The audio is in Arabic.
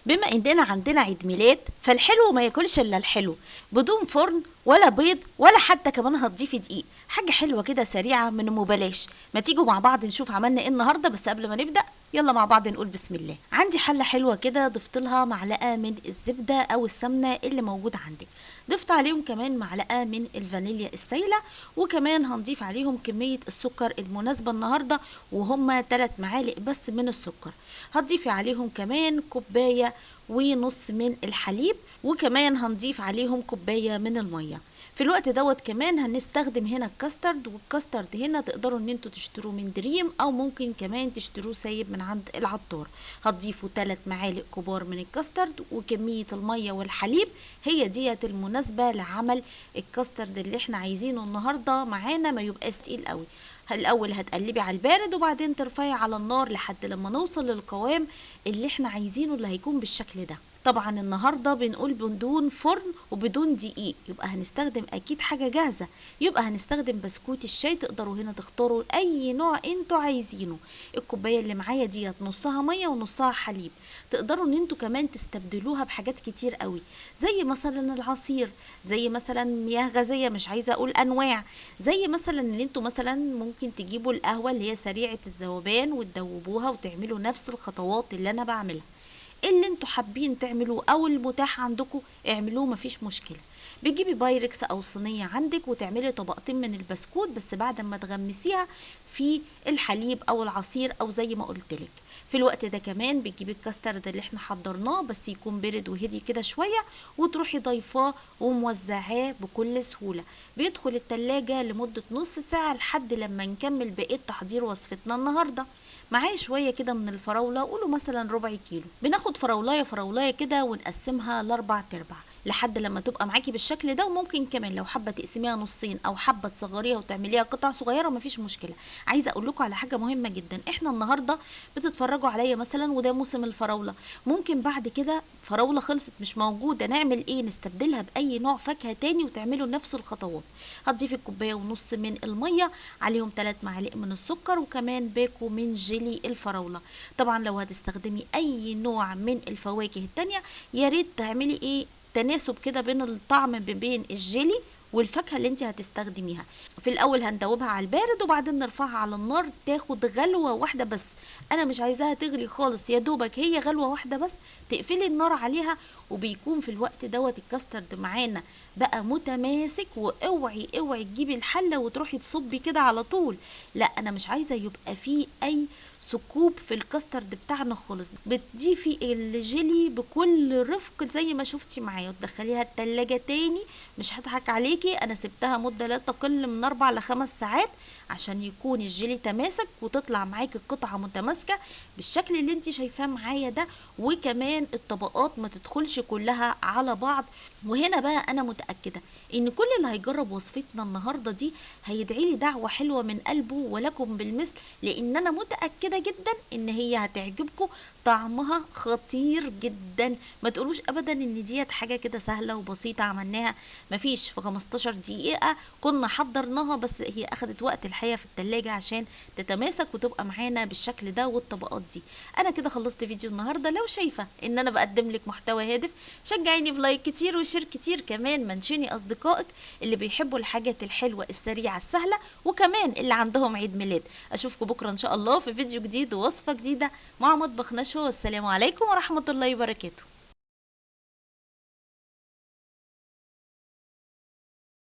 بما اننا عندنا عيد ميلاد فالحلو ما ياكلش الا الحلو، بدون فرن ولا بيض ولا حتى كمان هتضيفي دقيق. حاجه حلوه كده سريعه من ام بلاش. ما تيجوا مع بعض نشوف عملنا ايه النهارده. بس قبل ما نبدا يلا مع بعض نقول بسم الله. عندي حله حلوه كده ضفت لها معلقه من الزبده او السمنه اللي موجود عندك، ضفت عليهم كمان معلقه من الفانيليا السايله، وكمان هنضيف عليهم كميه السكر المناسبه النهارده وهم 3 معالق بس من السكر. هتضيفي عليهم كمان كوبايه ونص من الحليب، وكمان هنضيف عليهم كوبايه من الميه. في الوقت دوت كمان هنستخدم هنا الكاسترد، والكاسترد هنا تقدروا ان انتوا تشتروه من دريم او ممكن كمان تشتروه سايب من عند العطار. هتضيفوا 3 معالق كبار من الكاسترد، وكمية المية والحليب هي ديت المناسبة لعمل الكاسترد اللي احنا عايزينه النهاردة معانا ما يبقاش تقيل قوي. الاول هتقلبي على البارد وبعدين ترفعي على النار لحد لما نوصل للقوام اللي احنا عايزينه اللي هيكون بالشكل ده. طبعا النهارده بنقول بدون فرن وبدون دقيق، يبقى هنستخدم اكيد حاجه جاهزه، يبقى هنستخدم بسكوت الشاي. تقدروا هنا تختاروا اي نوع انتوا عايزينه. الكوبايه اللي معايا ديت نصها ميه ونصها حليب. تقدروا ان انتوا كمان تستبدلوها بحاجات كتير قوي، زي مثلا العصير، زي مثلا مياه غازيه، مش عايزه اقول انواع، زي مثلا ان انتوا مثلا ممكن تجيبوا القهوه اللي هي سريعه الذوبان وتدوبوها وتعملوا نفس الخطوات اللي انا بعملها. اللي انتوا حابين تعملوه او المتاح عندكم اعملوه، مفيش مشكله. بتجيبي بايركس او صينيه عندك وتعملي طبقتين من البسكوت، بس بعد ما تغمسيها في الحليب او العصير او زي ما قلتلك. في الوقت ده كمان بتجيبي الكاسترد اللي احنا حضرناه بس يكون برد وهدي كده شويه، وتروحي ضيفاه وموزعاه بكل سهوله. بيدخل التلاجة لمده نص ساعه لحد لما نكمل بقيه تحضير وصفتنا النهارده. معاه شويه كده من الفراوله، قولوا مثلا ربع كيلو. بناخد فراولايه فراولايه كده ونقسمها لاربع تربع لحد لما تبقى معاكي بالشكل ده. وممكن كمان لو حابه تقسميها نصين او حابه تصغريها وتعمليها قطع صغيره مفيش مشكله. عايزه اقول لكم على حاجه مهمه جدا. احنا النهارده بتتفرجوا عليا مثلا وده موسم الفراوله، ممكن بعد كده فراوله خلصت مش موجوده، نعمل ايه؟ نستبدلها باي نوع فاكهه تاني وتعملوا نفس الخطوات. هتضيفي كوبايه ونص من الميه، عليهم 3 معالق من السكر، وكمان باكو من جيلي الفراوله. طبعا لو هتستخدمي اي نوع من الفواكه التانيه يا ريت تعملي ايه تناسب كده بين الطعم بين الجيلي والفاكهه اللي انت هتستخدميها. في الاول هندوبها على البارد وبعدين نرفعها على النار تاخد غلوه واحده بس. انا مش عايزاها تغلي خالص، يا دوبك هي غلوه واحده بس، تقفلي النار عليها. وبيكون في الوقت دوت الكاسترد معانا بقى متماسك. واوعي اوعي تجيبي الحله وتروحي تصبي كده على طول، لا انا مش عايزه يبقى فيه اي ثقوب في الكاسترد بتاعنا خالص. بتضيفي الجيلي بكل رفق زي ما شفتي معايا وتدخليها التلاجة تاني. مش هضحك عليكي، انا سبتها مدة لا تقل من 4 ل5 ساعات عشان يكون الجيلي تماسك وتطلع معاكي القطعة متماسكة بالشكل اللي انت شايفاه معايا ده، وكمان الطبقات ما تدخلش كلها على بعض. وهنا بقى انا متأكدة ان كل اللي هيجرب وصفتنا النهاردة دي هيدعيلي دعوة حلوة من قلبه ولكم بالمثل، لان انا متأكدة جدا ان هي هتعجبكم. طعمها خطير جدا. ما تقولوش ابدا ان ديت حاجة كده سهلة وبسيطة عملناها مفيش في 15 دقيقة كنا حضرناها، بس هي اخدت وقت الحقيقة في التلاجة عشان تتماسك وتبقى معانا بالشكل ده والطبقات دي. انا كده خلصت فيديو النهاردة. لو شايفة ان انا بقدم لك محتوى هادف شجعيني بلايك كتير وشير كتير، كمان منشني اصدقائك اللي بيحبوا الحاجات الحلوة السريعة السهلة، وكمان اللي عندهم عيد ميلاد. اشوفكم بكرة ان شاء الله في فيديو جديد ووصفة جديدة مع مطبخ نشوى، والسلام عليكم ورحمة الله وبركاته.